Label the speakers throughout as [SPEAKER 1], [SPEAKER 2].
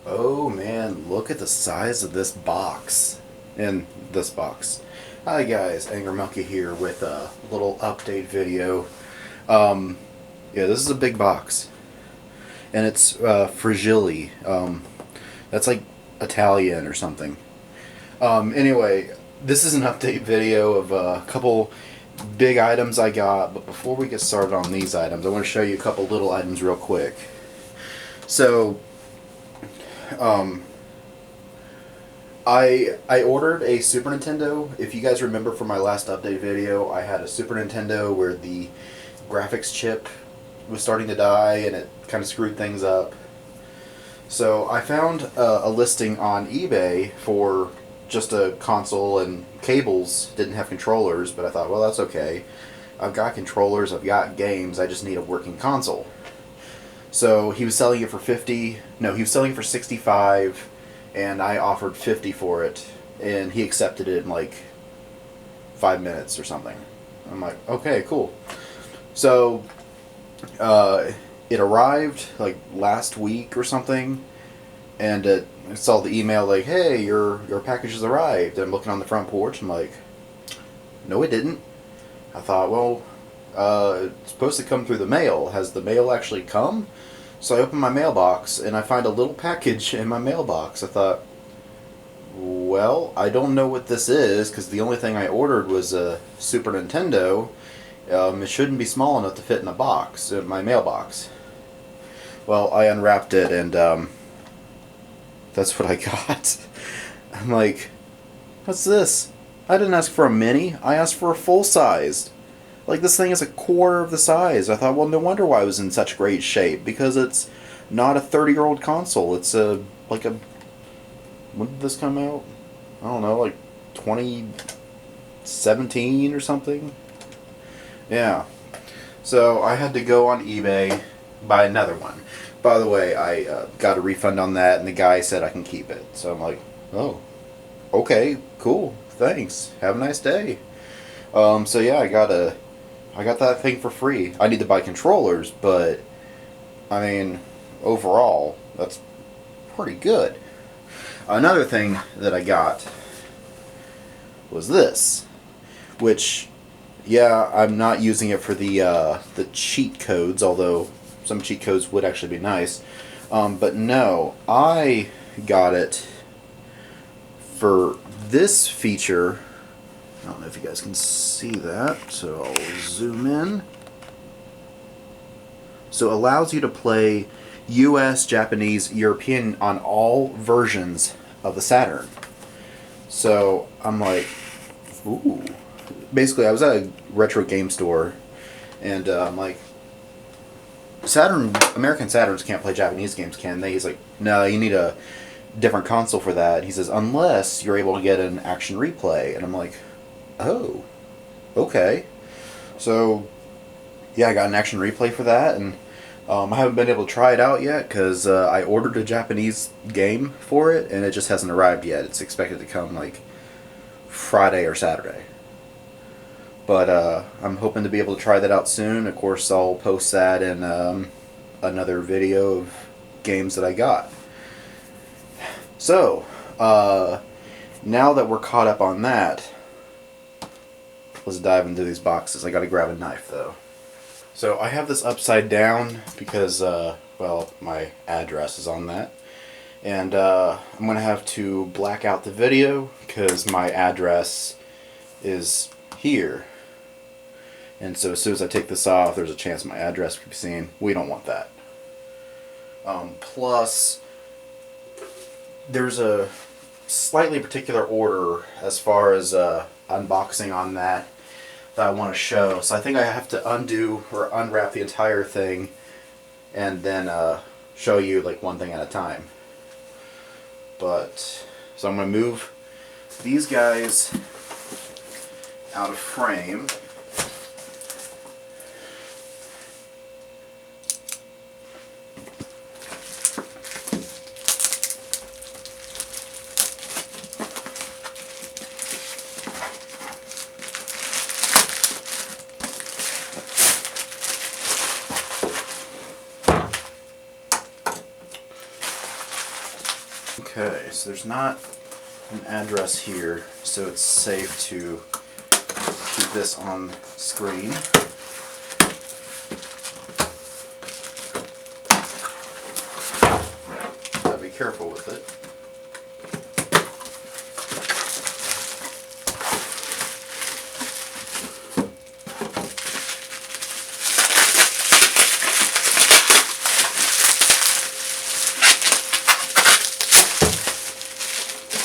[SPEAKER 1] Oh man, look at the size of this box. In this box. Hi guys, AngryMonkey here with a little update video. Um, yeah, this is a big box. And it's fragile. That's like Italian or something. Anyway, this is an update video of a couple big items I got, but before we get started on these items, I want to show you a couple little items real quick. So, um, I ordered a Super Nintendo. If you guys remember from my last update video, I had a Super Nintendo where the graphics chip was starting to die and it kind of screwed things up. So I found a listing on eBay for just a console, and cables didn't have controllers, but I thought, well, that's okay. I've got controllers, I've got games, I just need a working console. So he was selling it for 50. No, he was selling it for 65, and I offered 50 for it, and he accepted it in like 5 minutes or something. I'm like, okay, cool. So it arrived like last week or something, and I saw the email like, hey, your package has arrived. And I'm looking on the front porch, I'm like, no, it didn't. I thought, well, it's supposed to come through the mail. Has the mail actually come? So I open my mailbox, and I find a little package in my mailbox. I thought, well, I don't know what this is, because the only thing I ordered was a Super Nintendo. It shouldn't be small enough to fit in a box, in my mailbox. Well, I unwrapped it, and that's what I got. I'm like, what's this? I didn't ask for a mini. I asked for a full size. Like, this thing is a quarter of the size. I thought, well, no wonder why it was in such great shape, because it's not a 30-year-old console. It's like a, when did this come out? I don't know, like 2017 or something. Yeah. So I had to go on eBay, buy another one. By the way, I got a refund on that, and the guy said I can keep it. So I'm like, oh, okay, cool, thanks. Have a nice day. So yeah, I got that thing for free. I need to buy controllers, but I mean, overall, that's pretty good. Another thing that I got was this, which, yeah, I'm not using it for the cheat codes, although some cheat codes would actually be nice. But no, I got it for this feature. I don't know if you guys can see that, so I'll zoom in. So it allows you to play US, Japanese, European on all versions of the Saturn. So I'm like, ooh. Basically, I was at a retro game store, and I'm like, American Saturns can't play Japanese games, can they? He's like, no, you need a different console for that. He says, unless you're able to get an action replay. And I'm like, oh, okay. So, yeah, I got an action replay for that, and I haven't been able to try it out yet, because I ordered a Japanese game for it, and it just hasn't arrived yet. It's expected to come, like, Friday or Saturday. But I'm hoping to be able to try that out soon. Of course, I'll post that in another video of games that I got. So, now that we're caught up on that, let's dive into these boxes. I gotta grab a knife, though. So, I have this upside down because, well, my address is on that. And I'm gonna have to black out the video because my address is here. And so as soon as I take this off, there's a chance my address could be seen. We don't want that. Plus, there's a slightly particular order as far as unboxing on that I want to show. So I think I have to undo or unwrap the entire thing and then show you like one thing at a time. But, so I'm going to move these guys out of frame. Okay, so there's not an address here, so it's safe to keep this on screen. Gotta be careful with it.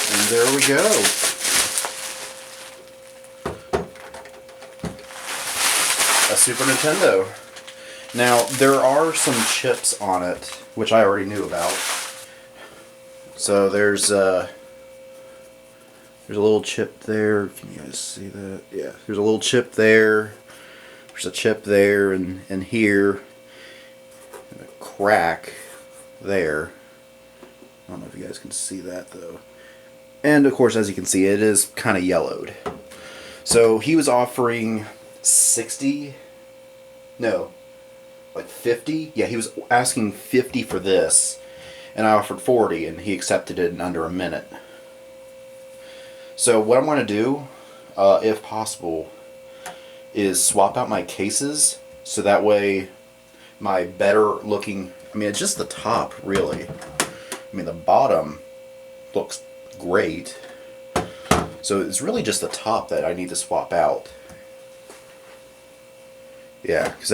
[SPEAKER 1] And there we go. A Super Nintendo. Now, there are some chips on it, which I already knew about. So there's a little chip there. Can you guys see that? Yeah, there's a little chip there. There's a chip there and here. And a crack there. I don't know if you guys can see that though. And of course, as you can see, it is kind of yellowed. So he was offering 60, no, like 50. Yeah, he was asking 50 for this, and I offered 40, and he accepted it in under a minute. So what I'm going to do, if possible, is swap out my cases, so that way my better looking, I mean, it's just the top, really. I mean, the bottom looks great. So it's really just the top that I need to swap out. Yeah, because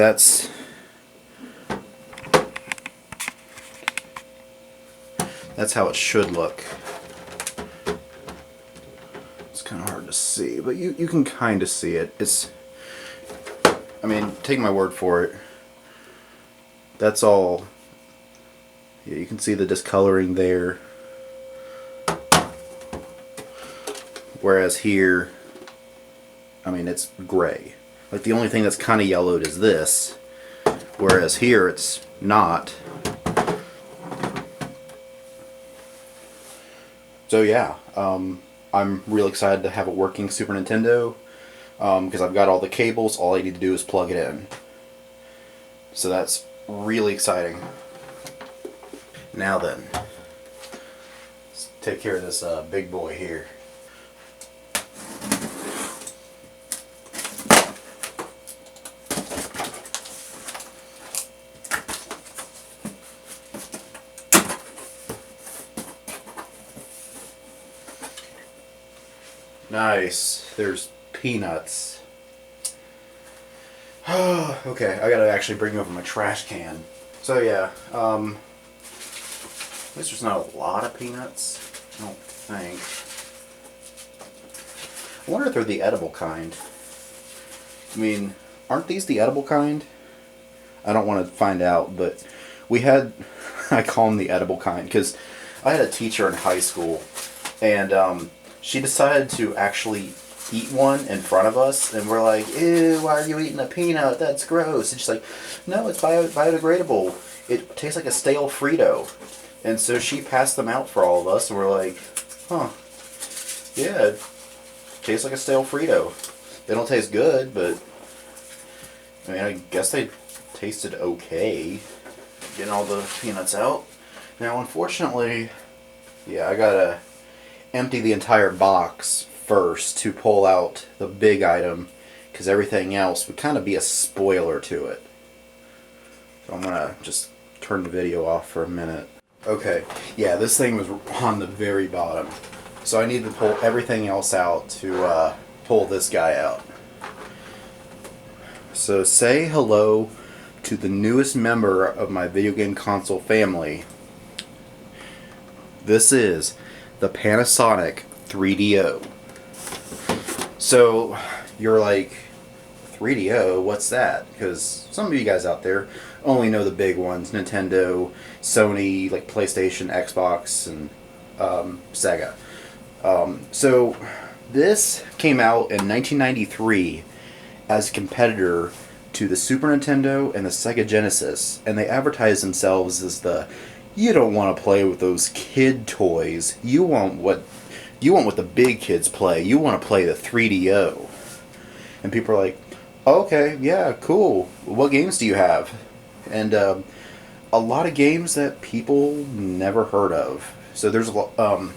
[SPEAKER 1] that's how it should look. It's kind of hard to see, but you can kind of see it. It's, I mean, take my word for it. That's all. Yeah, you can see the discoloring there. Whereas here, I mean, it's gray. Like, the only thing that's kind of yellowed is this. Whereas here, it's not. So yeah, I'm real excited to have a working Super Nintendo. Because I've got all the cables, all I need to do is plug it in. So that's really exciting. Now then, let's take care of this big boy here. Nice. There's peanuts. Okay, I gotta actually bring over my trash can. So yeah, at least there's not a lot of peanuts, I don't think. I wonder if they're the edible kind. I mean, aren't these the edible kind? I don't want to find out, but we had, I call them the edible kind, because I had a teacher in high school, and she decided to actually eat one in front of us, and we're like, ew, why are you eating a peanut? That's gross. And she's like, no, it's biodegradable. It tastes like a stale Frito. And so she passed them out for all of us, and we're like, huh, yeah, it tastes like a stale Frito. They don't taste good, but I mean, I guess they tasted okay. Getting all the peanuts out. Now, unfortunately, yeah, I gotta empty the entire box first to pull out the big item, because everything else would kind of be a spoiler to it. So I'm gonna just turn the video off for a minute. Okay, yeah, this thing was on the very bottom, so I need to pull everything else out to pull this guy out. So say hello to the newest member of my video game console family. This is the Panasonic 3DO. So you're like, 3DO, what's that? Because some of you guys out there only know the big ones: Nintendo, Sony, like PlayStation, Xbox, and Sega. So this came out in 1993 as a competitor to the Super Nintendo and the Sega Genesis, and they advertised themselves as the, you don't want to play with those kid toys. You want what the big kids play. You want to play the 3DO. And people are like, okay, yeah, cool. What games do you have? And a lot of games that people never heard of. So there's a lot.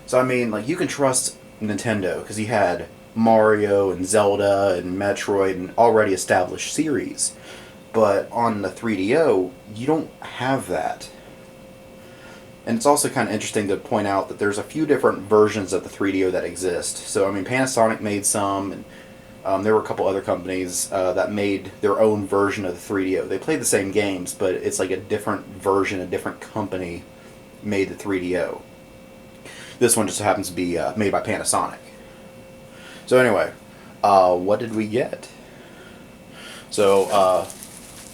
[SPEAKER 1] So I mean, like, you can trust Nintendo because he had Mario and Zelda and Metroid and already established series, but on the 3DO you don't have that. And it's also kind of interesting to point out that there's a few different versions of the 3DO that exist. So I mean, Panasonic made some, and there were a couple other companies that made their own version of the 3DO. They played the same games, but it's like a different version, a different company made the 3DO. This one just happens to be made by Panasonic. So anyway, what did we get? So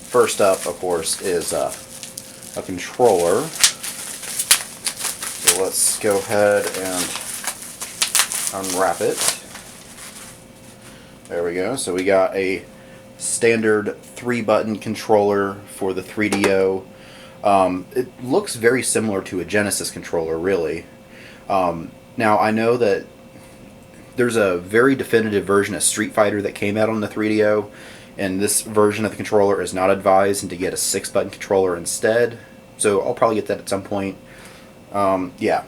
[SPEAKER 1] first up, of course, is a controller. So let's go ahead and unwrap it. There we go. So we got a standard 3-button controller for the 3DO. It looks very similar to a Genesis controller, really. Now, I know that there's a very definitive version of Street Fighter that came out on the 3DO, and this version of the controller is not advised, and to get a 6-button controller instead. So I'll probably get that at some point. Yeah.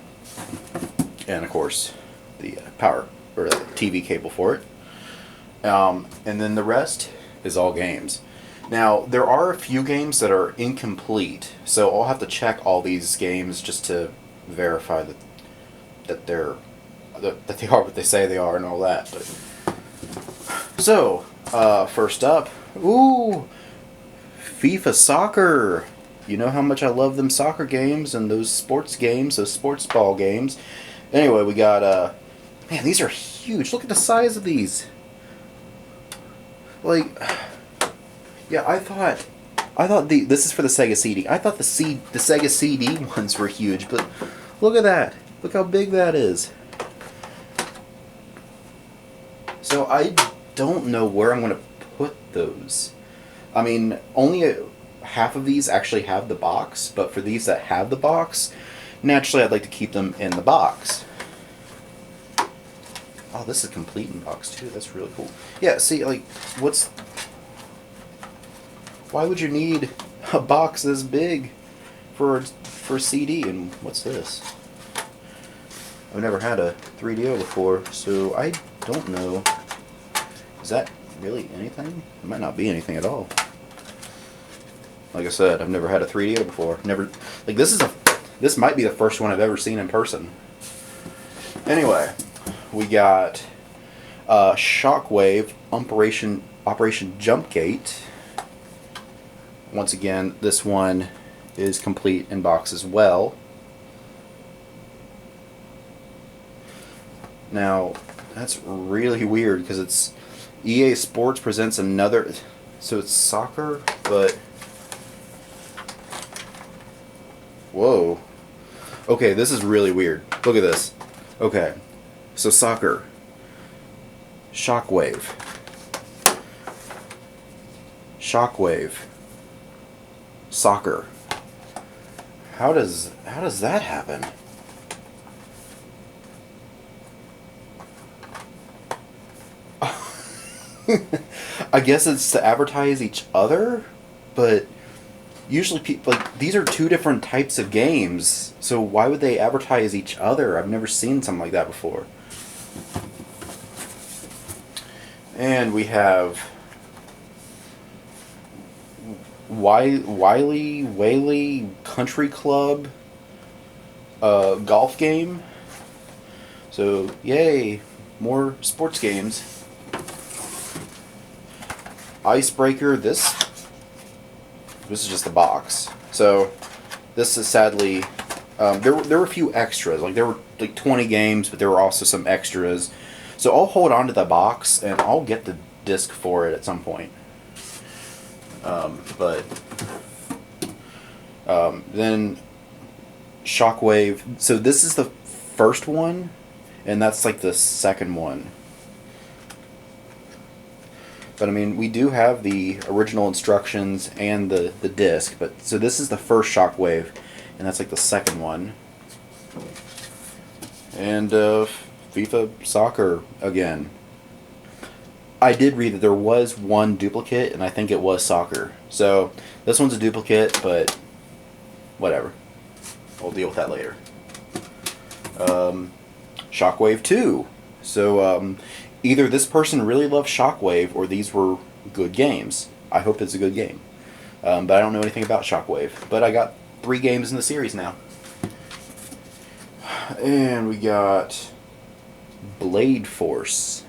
[SPEAKER 1] And of course, the power, or the TV cable for it. And then the rest is all games. Now, there are a few games that are incomplete, so I'll have to check all these games just to verify that they are what they say they are and all that. But so, first up, ooh, FIFA Soccer. You know how much I love them soccer games and those sports games, those sports ball games. Anyway, we got man, these are huge. Look at the size of these. Like, yeah, I thought this is for the Sega CD. I thought the Sega CD ones were huge, but look at that. Look how big that is. So I don't know where I'm going to put those. I mean, only half of these actually have the box, but for these that have the box, naturally I'd like to keep them in the box. Oh, this is complete in box too. That's really cool. Yeah, see, like, why would you need a box this big for a CD? And what's this? I've never had a 3DO before, so I don't know. Is that really anything? It might not be anything at all. Like I said, I've never had a 3DO before. Never, like, this might be the first one I've ever seen in person. Anyway, we got Shockwave Operation Jumpgate. Once again, this one is complete in box as well. Now, that's really weird because it's EA Sports presents another, so it's soccer, but whoa. Okay, this is really weird. Look at this. Okay, so soccer, Shockwave, soccer. How does that happen? I guess it's to advertise each other, but usually people, like, these are two different types of games, so why would they advertise each other? I've never seen something like that before. And we have Whaley Country Club golf game. So yay, more sports games. Icebreaker, this is just the box. So this is sadly, there were a few extras. Like, there were like 20 games, but there were also some extras. So I'll hold on to the box and I'll get the disc for it at some point. Then Shockwave. So this is the first one, and that's like the second one. But I mean, we do have the original instructions and the disc. But so this is the first Shockwave, and that's like the second one. And FIFA Soccer again. I did read that there was one duplicate, and I think it was soccer. So this one's a duplicate, but whatever. I'll deal with that later. Shockwave 2. So either this person really loved Shockwave or these were good games. I hope it's a good game. But I don't know anything about Shockwave. But I got 3 games in the series now. And we got Blade Force.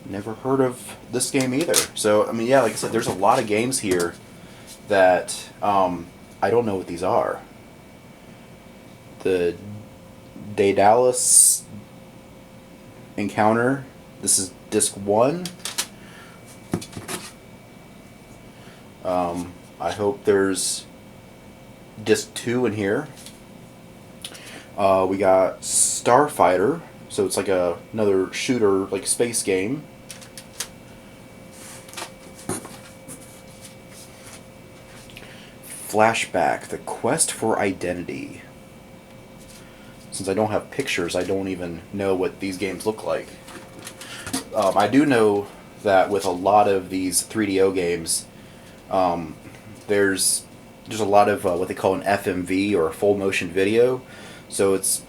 [SPEAKER 1] Never heard of this game either. So, I mean, yeah, like I said, there's a lot of games here that I don't know what these are. The Daedalus Encounter. This is disc 1. I hope there's disc 2 in here. We got Starfighter, so it's like another shooter, like space game. Flashback, The Quest for Identity. Since I don't have pictures, I don't even know what these games look like. I do know that with a lot of these 3DO games, there's a lot of what they call an FMV, or a full motion video. So it's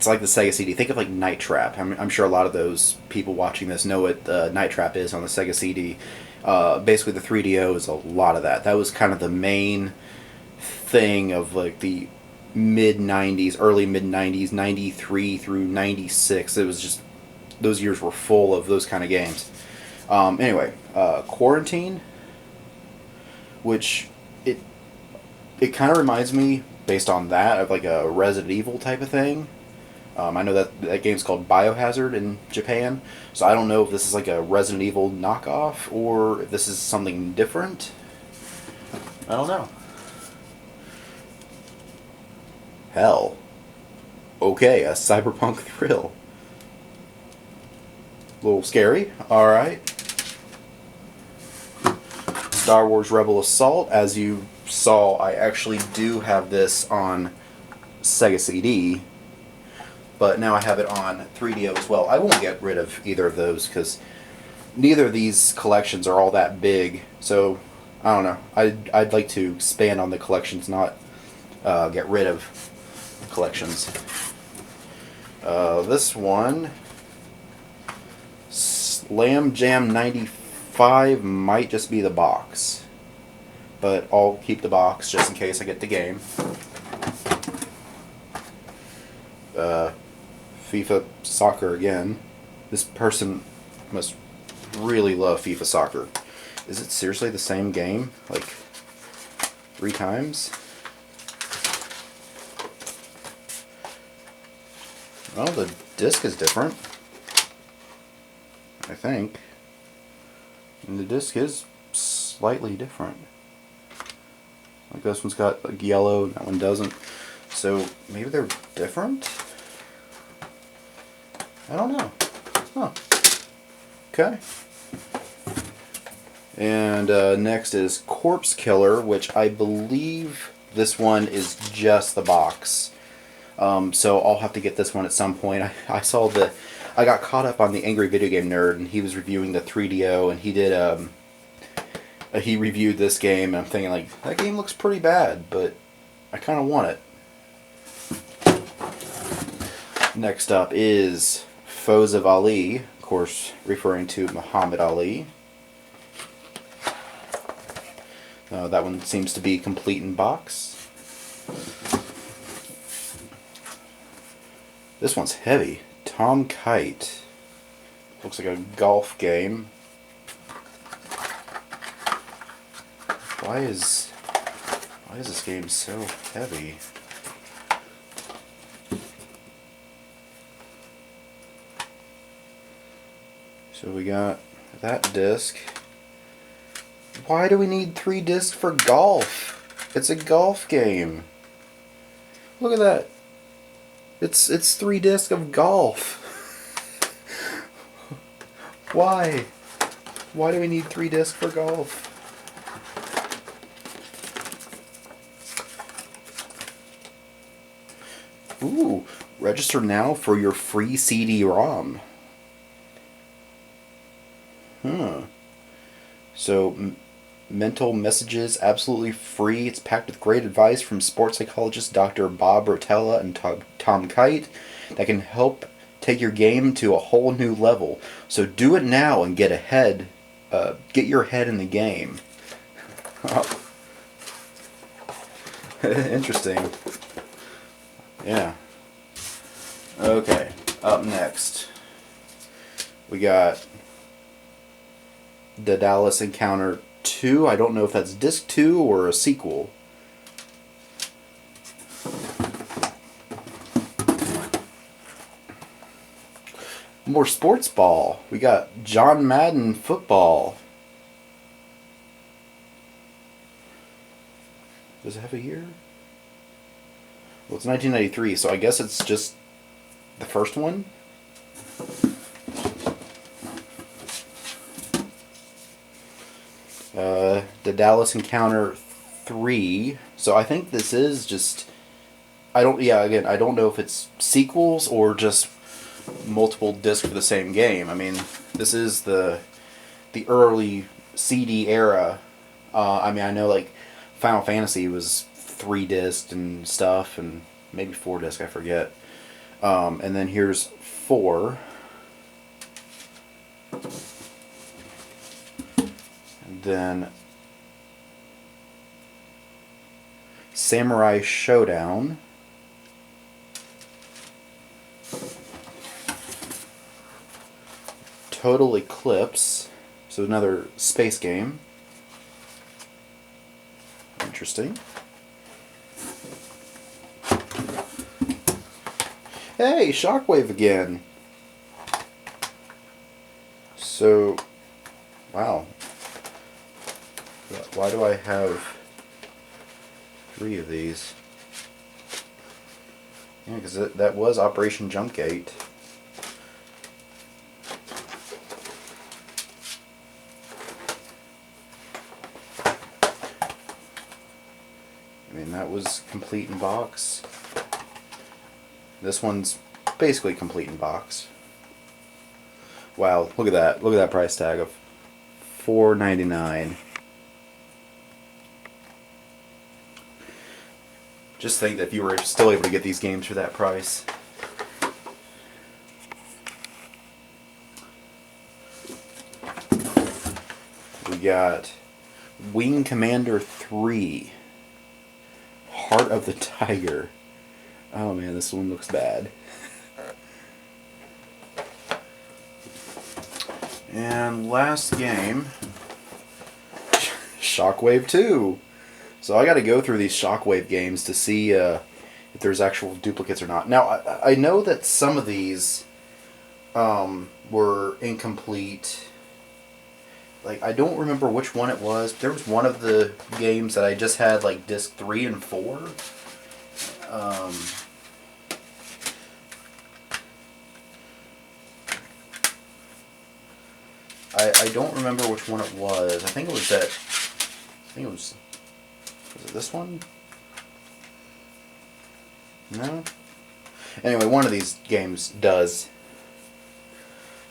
[SPEAKER 1] like the Sega CD. Think of like Night Trap. I'm sure a lot of those people watching this know what Night Trap is on the Sega CD. Basically, the 3DO is a lot of that. That was kind of the main thing of like the mid-90s, early mid-90s, 93 through 96. It was just, those years were full of those kind of games. Anyway, Quarantine, which it kind of reminds me, based on that, of like a Resident Evil type of thing. I know that game's called Biohazard in Japan, so I don't know if this is like a Resident Evil knockoff or if this is something different. I don't know. Hell. Okay, a cyberpunk thrill. A little scary. Alright. Star Wars Rebel Assault. As you saw, I actually do have this on Sega CD, but now I have it on 3DO as well. I won't get rid of either of those because neither of these collections are all that big, so I don't know. I'd like to expand on the collections, not get rid of collections. This one, Slam Jam 95, might just be the box, but I'll keep the box just in case I get the game. FIFA Soccer again. This person must really love FIFA Soccer. Is it seriously the same game? Like 3 times? Well, the disc is different, I think. And the disc is slightly different. Like this one's got like yellow, that one doesn't. So maybe they're different? I don't know. Huh. Okay. And next is Corpse Killer, which I believe this one is just the box. So I'll have to get this one at some point. I got caught up on the Angry Video Game Nerd, and he was reviewing the 3DO, and he reviewed this game, and I'm thinking like, that game looks pretty bad, but I kind of want it. Next up is Foes of Ali, of course referring to Muhammad Ali. That one seems to be complete in box. This one's heavy. Tom Kite. Looks like a golf game. Why is this game so heavy? So we got that disc. Why do we need 3 discs for golf? It's a golf game. Look at that. It's 3 discs of golf. Why? Why do we need 3 discs for golf? Ooh, register now for your free CD-ROM. Huh. So, mental messages, absolutely free. It's packed with great advice from sports psychologist Dr. Bob Rotella and Tom Kite that can help take your game to a whole new level. So do it now and get ahead. Get your head in the game. Interesting. Yeah. Okay. Up next, we got the Dallas Encounter 2. I don't know if that's disc 2 or a sequel. More sports ball. We got John Madden football. Does it have a year? Well, it's 1993, so I guess it's just the first one. The Dallas Encounter 3. So I think this is just... I don't know if it's sequels or just multiple discs for the same game. I mean, this is the early CD era. I know like Final Fantasy was 3 discs and stuff, and maybe 4 discs, I forget. And then here's 4. And then Samurai Showdown. Total Eclipse. So another space game. Interesting. Hey, Shockwave again. So, wow. Why do I have 3 of these? Yeah, because that was Operation Jumpgate. I mean, that was complete in box. This one's basically complete in box. Wow, look at that. Look at that price tag of $4.99. Just think that if you were still able to get these games for that price. We got Wing Commander 3. Heart of the Tiger. Oh man, this one looks bad. And last game, Shockwave 2. So I got to go through these Shockwave games to see if there's actual duplicates or not. Now, I know that some of these were incomplete. Like, I don't remember which one it was. There was one of the games that I just had, like, disc 3 and 4. I don't remember which one it was. I think it was that... Was it this one? No? Anyway, one of these games does.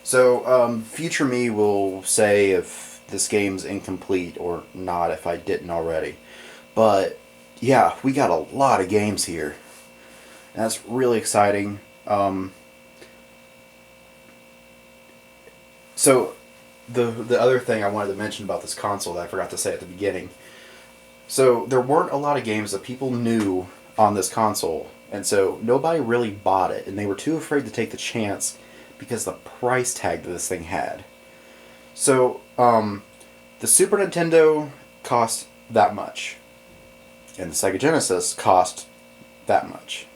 [SPEAKER 1] So, future me will say if this game's incomplete or not, if I didn't already. But, yeah, we got a lot of games here. And that's really exciting. So, the other thing I wanted to mention about this console that I forgot to say at the beginning. So, there weren't a lot of games that people knew on this console. And so, nobody really bought it. And they were too afraid to take the chance because the price tag that this thing had. So, the Super Nintendo cost that much. And the Sega Genesis cost that much.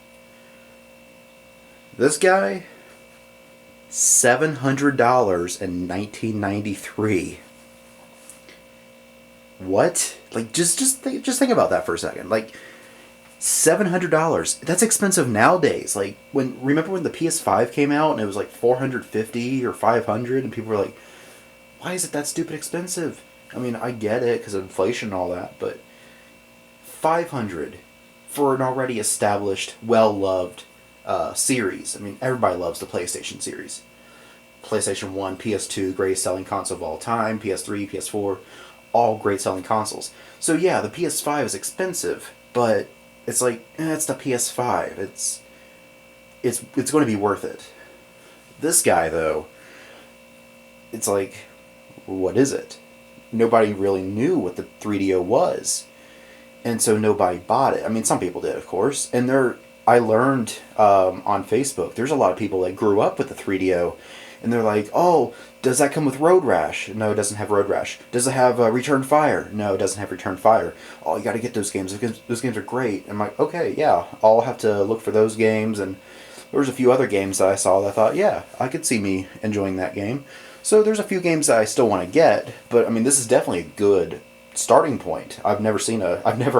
[SPEAKER 1] This guy, $700 in 1993. What? Like, just think about that for a second. Like, $700. That's expensive nowadays. Like, remember when the PS5 came out and it was like $450 or $500 and people were like, why is it that stupid expensive? I mean, I get it because of inflation and all that, but $500 for an already established, well-loved series. I mean, everybody loves the PlayStation series. PlayStation 1, PS2, greatest selling console of all time, PS3, PS4, all great selling consoles. So yeah, the PS5 is expensive, but it's like, it's the PS5. It's going to be worth it. This guy though, it's like, what is it? Nobody really knew what the 3DO was, and so nobody bought it. I mean, some people did, of course, and I learned on Facebook, there's a lot of people that grew up with the 3DO, and they're like, oh, does that come with Road Rash? No, it doesn't have Road Rash. Does it have Return Fire? No, it doesn't have Return Fire. Oh, you got to get those games. Those games are great. And I'm like, okay, yeah, I'll have to look for those games. And there was a few other games that I saw that I thought, yeah, I could see me enjoying that game. So there's a few games that I still want to get, but I mean, this is definitely a good starting point. I've never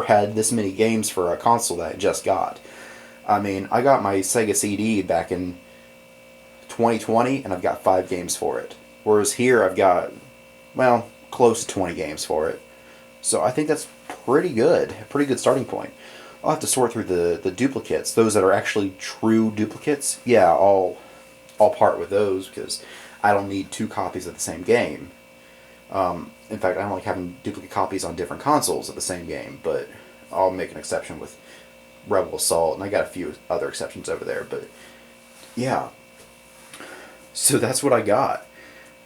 [SPEAKER 1] had this many games for a console that I just got. I mean, I got my Sega CD back in 2020, and I've got 5 games for it. Whereas here, I've got, well, close to 20 games for it. So I think that's pretty good. A pretty good starting point. I'll have to sort through the duplicates. Those that are actually true duplicates, yeah, I'll part with those, because I don't need 2 copies of the same game. In fact, I don't like having duplicate copies on different consoles of the same game, but I'll make an exception with Rebel Assault, and I got a few other exceptions over there, but yeah. So that's what I got.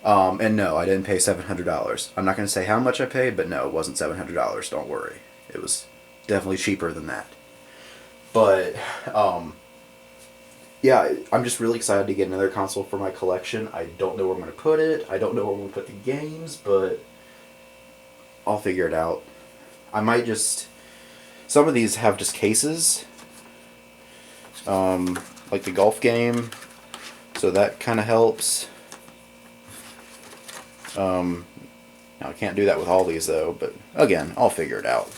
[SPEAKER 1] And no, I didn't pay $700. I'm not going to say how much I paid, but no, it wasn't $700, don't worry. It was definitely cheaper than that. But, yeah, I'm just really excited to get another console for my collection. I don't know where I'm going to put it. I don't know where I'm going to put the games, but I'll figure it out. I might just... Some of these have just cases. Like the golf game. So that kind of helps. Now I can't do that with all these though, but again, I'll figure it out.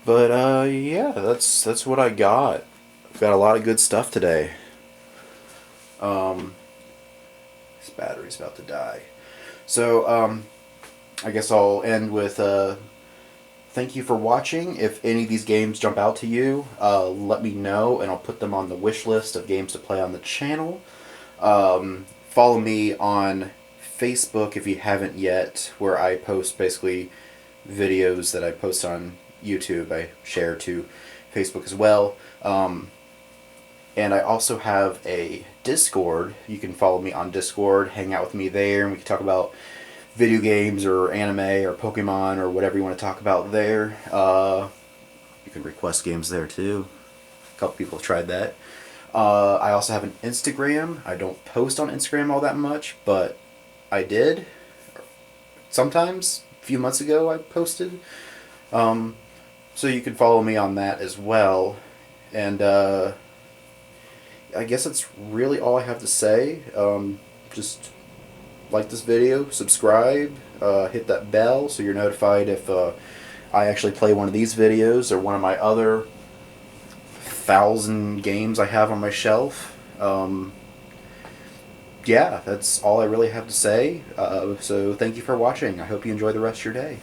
[SPEAKER 1] But yeah, that's what I got. I've got a lot of good stuff today. This battery's about to die. So I guess I'll end with thank you for watching. If any of these games jump out to you, let me know, and I'll put them on the wish list of games to play on the channel. Follow me on Facebook if you haven't yet, where I post basically videos that I post on YouTube. I share to Facebook as well. And I also have a Discord. You can follow me on Discord, hang out with me there, and we can talk about video games or anime or Pokemon or whatever you want to talk about there. You can request games there too. A couple people have tried that. I also have an Instagram. I don't post on Instagram all that much, but I did. Sometimes. A few months ago I posted. So you can follow me on that as well. And I guess that's really all I have to say. Just like this video, subscribe, hit that bell so you're notified if I actually play one of these videos or one of my other 1,000 games I have on my shelf. Yeah, that's all I really have to say. So thank you for watching. I hope you enjoy the rest of your day.